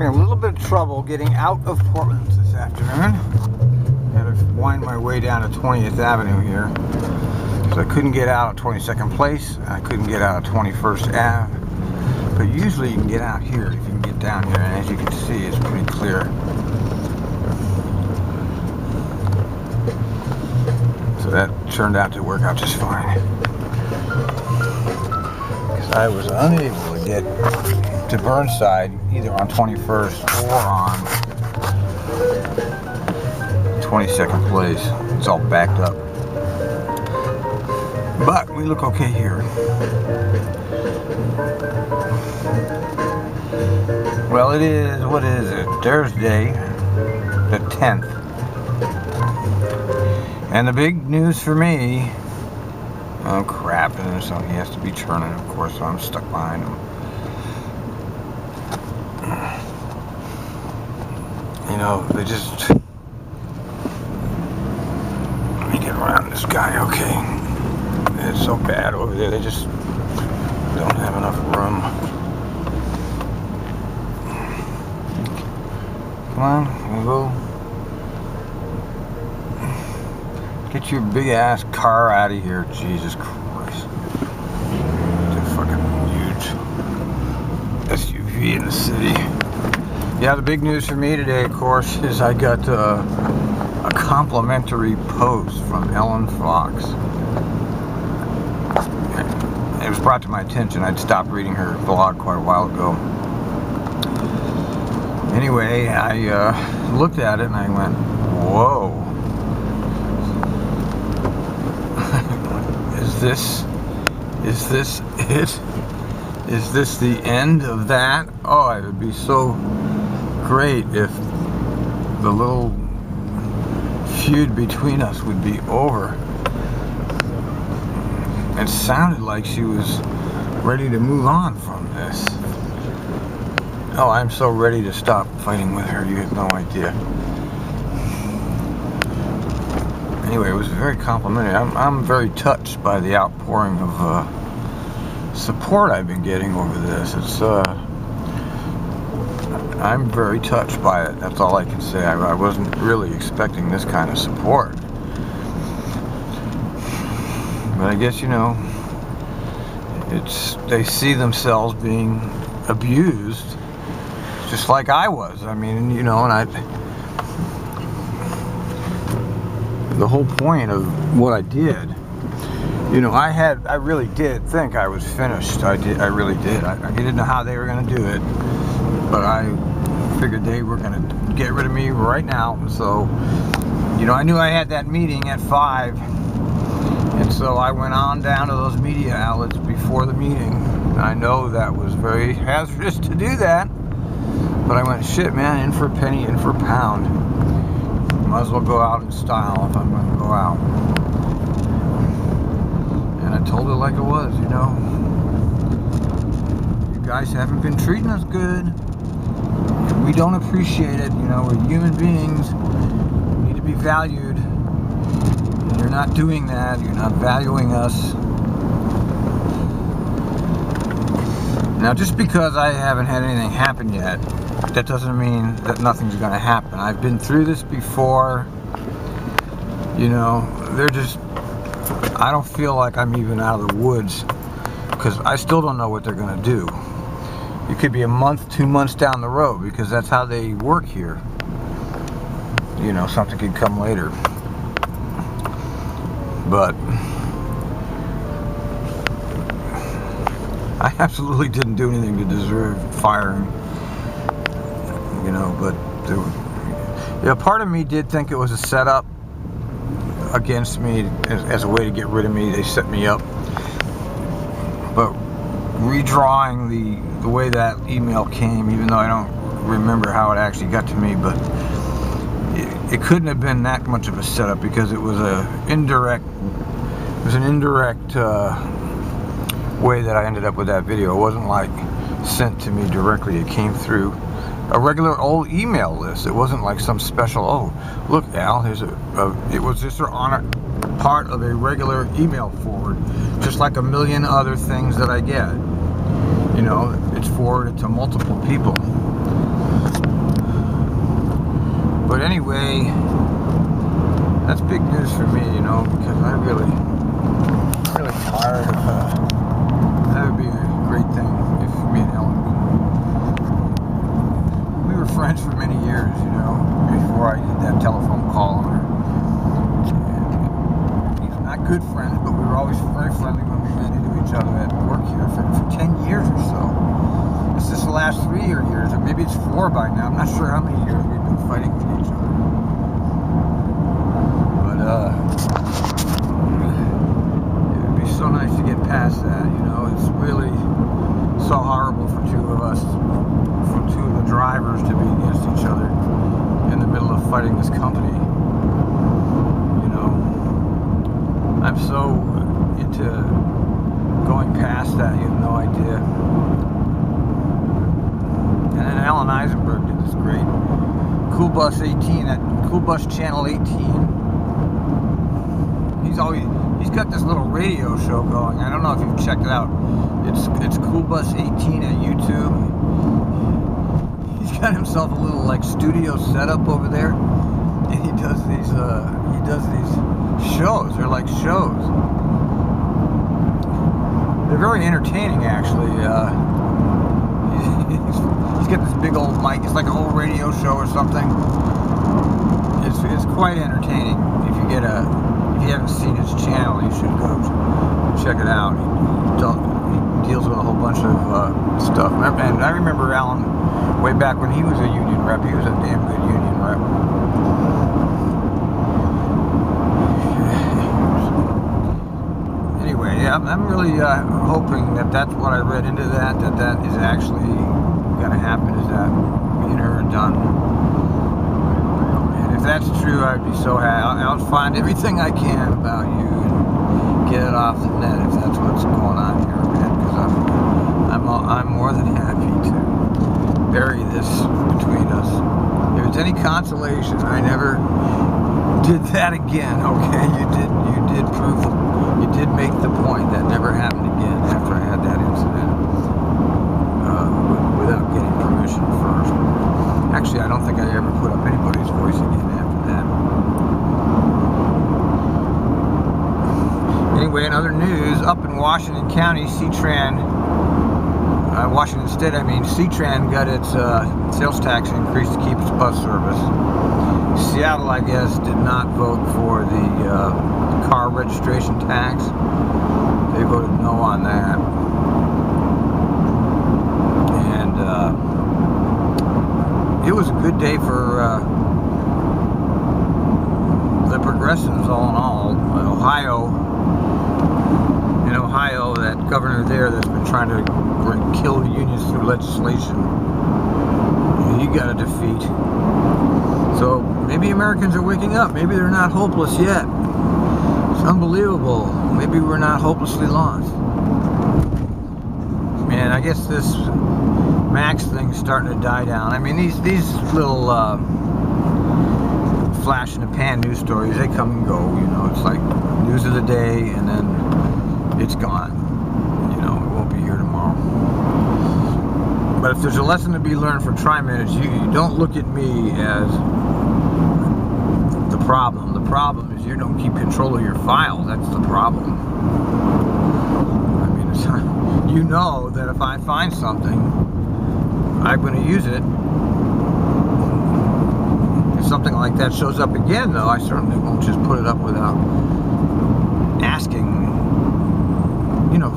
having a little bit of trouble getting out of Portland this afternoon. Had to wind my way down to 20th Avenue here. So I couldn't get out at 22nd Place. I couldn't get out at 21st Ave. But usually you can get out here if you can get down here. And as you can see, it's pretty clear. So that turned out to work out just fine. Because I was unable to get to Burnside either on 21st or on 22nd Place. It's all backed up. But we look okay here. Well, it is, what is it? Thursday, the 10th. And the big news for me, oh crap, and so he has to be churning, of course, so I'm stuck behind him. You know, they just, let me get around this guy, okay. It's so bad over there, they just don't have enough room. Come on, we'll go. Get your big ass car out of here, Jesus Christ. It's a fucking huge SUV in the city. Yeah, the big news for me today, of course, is I got a complimentary post from Ellen Fox. It was brought to my attention. I'd stopped reading her blog quite a while ago. Anyway, I looked at it and I went, whoa. Is this it? Is this the end of that? Oh, it would be so great if the little feud between us would be over. It sounded like she was ready to move on from this. Oh, I'm so ready to stop fighting with her, you have no idea. Anyway, it was very complimentary. I'm very touched by the outpouring of support I've been getting over this. It's I'm very touched by it. That's all I can say. I wasn't really expecting this kind of support. But I guess, you know, they see themselves being abused just like I was. I mean, you know, and the whole point of what I did, you know, I really did think I was finished. I really did. I didn't know how they were going to do it, but I figured they were going to get rid of me right now. So, you know, I knew I had that meeting at 5, and so I went on down to those media outlets before the meeting. I know that was very hazardous to do that, but I went, shit, man, in for a penny, in for a pound. Might as well go out in style if I'm going to go out. And I told it like it was, you know. You guys haven't been treating us good. We don't appreciate it. You know, we're human beings. We need to be valued. And you're not doing that. You're not valuing us. Now, just because I haven't had anything happen yet, that doesn't mean that nothing's going to happen. I've been through this before. You know, I don't feel like I'm even out of the woods, because I still don't know what they're going to do. It could be a month, 2 months down the road, because that's how they work here. You know, something could come later. But I absolutely didn't do anything to deserve firing. You know, but part of me did think it was a setup against me as a way to get rid of me. They set me up. But redrawing the way that email came, even though I don't remember how it actually got to me, but it couldn't have been that much of a setup, because it was an indirect way that I ended up with that video. It wasn't like sent to me directly. It came through a regular old email list. It wasn't like some special, oh, look, Al, here's it was just on a part of a regular email forward, just like a million other things that I get. You know, it's forwarded to multiple people. But anyway, that's big news for me, you know, because I'm really tired of, that would be a great thing if me and Ellen, we were friends for many years, you know, before I did that telephone call on her. And, not good friends, but we were always very friendly when we ran into each other at work here for 10 years or so. This is the last 3 years, or maybe it's 4 by now. I'm not sure how many years we've been fighting with each other. But, it would be so nice to get past that, you know. It's really so horrible for two of us, for two of the drivers to be against each other in the middle of fighting this company. You know, I'm so into going past that, you have no idea. And then Alan Eisenberg did this great Cool Bus 18, that Cool Bus Channel 18. He's got this little radio show going. I don't know if you've checked it out. It's Cool Bus 18 at YouTube. He's got himself a little like studio setup over there, and he does these shows. They're like shows. They're very entertaining, actually. He's got this big old mic. It's like a whole radio show or something. It's quite entertaining. If you haven't seen his channel, you should go check it out. He deals with a whole bunch of stuff. And I remember Alan way back when he was a union rep. He was a damn good union rep. Anyway, yeah, I'm really hoping that that's what I read into that is actually going to happen, is that me and her are done. And if that's true, I'd be so happy. I'll find everything I can about you and get it off the net if that's what's going on here, man, because I'm more than happy to bury this between us. If it's any consolation, I never did that again, okay? You did prove it. You did make the point that never happened again after I had that incident without getting permission first. Actually, I don't think I ever put up anybody's voice again after that. Anyway, in other news, up in Washington County, Washington State, C-Tran got its sales tax increase to keep its bus service. Seattle, I guess, did not vote for the car registration tax. They voted no on that. And it was a good day for the progressives, all in all. In Ohio, that governor there that's been trying to kill the unions through legislation, he got a defeat. So maybe Americans are waking up. Maybe they're not hopeless yet. It's unbelievable. Maybe we're not hopelessly lost. Man, I guess this Max thing's starting to die down. I mean, these little flash in the pan news stories, they come and go. You know, it's like news of the day, and then it's gone. You know, it won't be here tomorrow. But if there's a lesson to be learned from TriMet, it's you don't look at me as the problem. The problem is you don't keep control of your files. That's the problem. I mean, it's, you know that if I find something, I'm going to use it. If something like that shows up again, though, I certainly won't just put it up without asking, you know,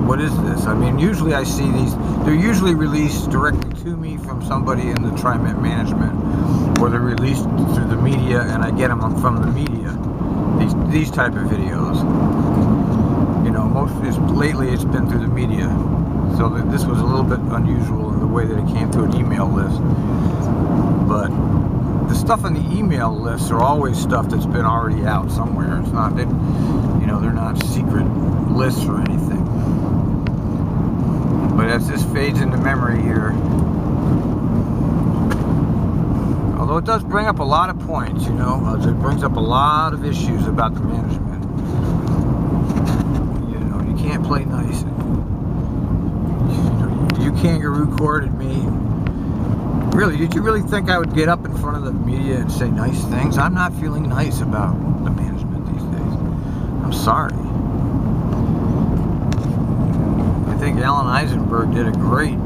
what is this? I mean, usually I see these, they're usually released directly to me from somebody in the TriMet management, or they're released through the media, and I get them from the media, these type of videos. You know, lately it's been through the media, so this was a little bit unusual in the way that it came through an email list. But the stuff on the email lists are always stuff that's been already out somewhere. It's not, you know, they're not secret lists or anything. But as this fades into memory here, although it does bring up a lot of points, you know, it brings up a lot of issues about the management. You know, you can't play nice. You kangaroo courted me. Really, did you really think I would get up in front of the media and say nice things? I'm not feeling nice about the management these days. I'm sorry. I think Alan Eisenberg did a great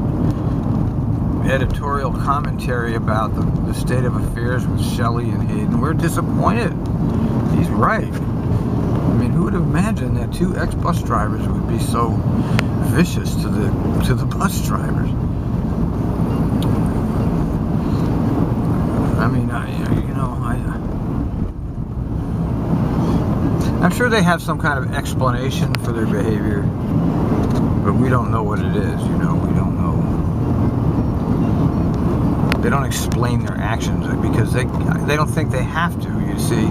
editorial commentary about the state of affairs with Shelley and Hayden. We're disappointed. He's right. I mean, who would have imagined that two ex-bus drivers would be so vicious to the bus drivers? I mean, I'm sure they have some kind of explanation for their behavior, but we don't know what it is. We don't know. They don't explain their actions because they don't think they have to. You see,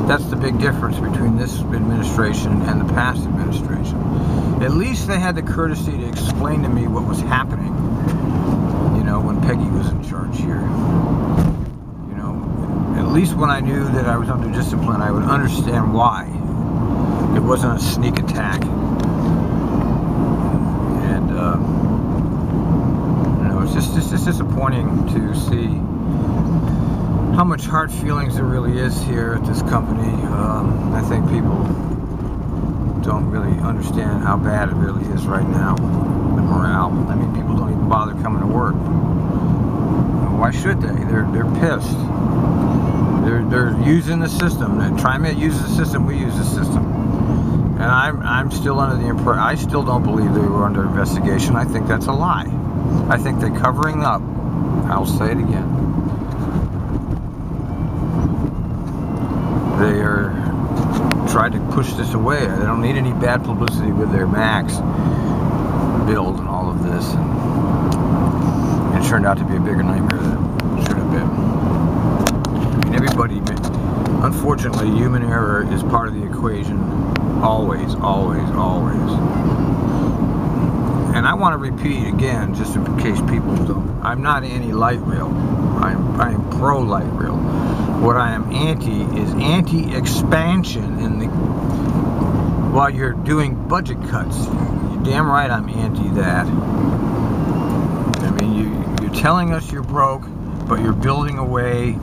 that's the big difference between this administration and the past administration. At least they had the courtesy to explain to me what was happening. When Peggy was in charge here. At least when I knew that I was under discipline, I would understand why. It wasn't a sneak attack. And, it's just disappointing to see how much hard feelings there really is here at this company. I think people don't really understand how bad it really is right now. The morale. I mean, people don't even bother coming to work. Why should they? They're pissed. They're using the system. TriMet uses the system. We use the system. And I'm still under the impression. I still don't believe they were under investigation. I think that's a lie. I think they're covering up. I'll say it again. They are trying to push this away. They don't need any bad publicity with their Max build and all of this. And it turned out to be a bigger nightmare than it should have been. I mean, everybody, unfortunately, human error is part of the equation. Always, always, always. And I want to repeat again, just in case people don't. I'm not anti-light rail. I am pro-light rail. What I am anti is anti-expansion while you're doing budget cuts. You're damn right I'm anti that. I mean, you're telling us you're broke, but you're building away.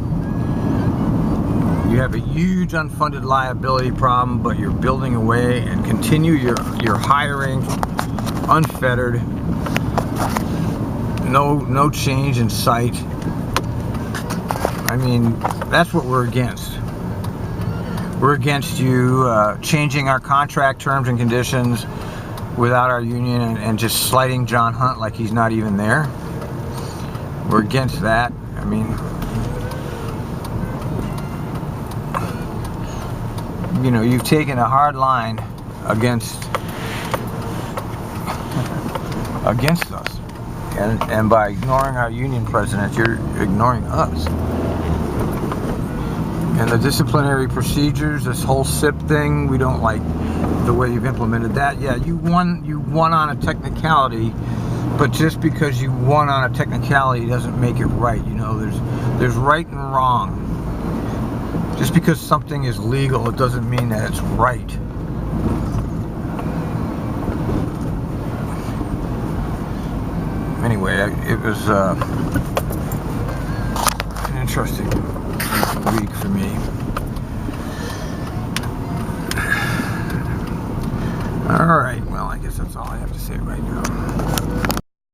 You have a huge unfunded liability problem, but you're building away and continue your hiring unfettered. No change in sight. I mean, that's what we're against. We're against you changing our contract terms and conditions without our union and just slighting John Hunt like he's not even there. We're against that. I mean, you've taken a hard line against us, and by ignoring our union president, you're ignoring us. And the disciplinary procedures, this whole SIP thing, we don't like the way you've implemented that. Yeah, you won on a technicality, but just because you won on a technicality doesn't make it right. There's right and wrong. Just because something is legal, it doesn't mean that it's right. Anyway, it was an interesting week for me. All right, well, I guess that's all I have to say right now.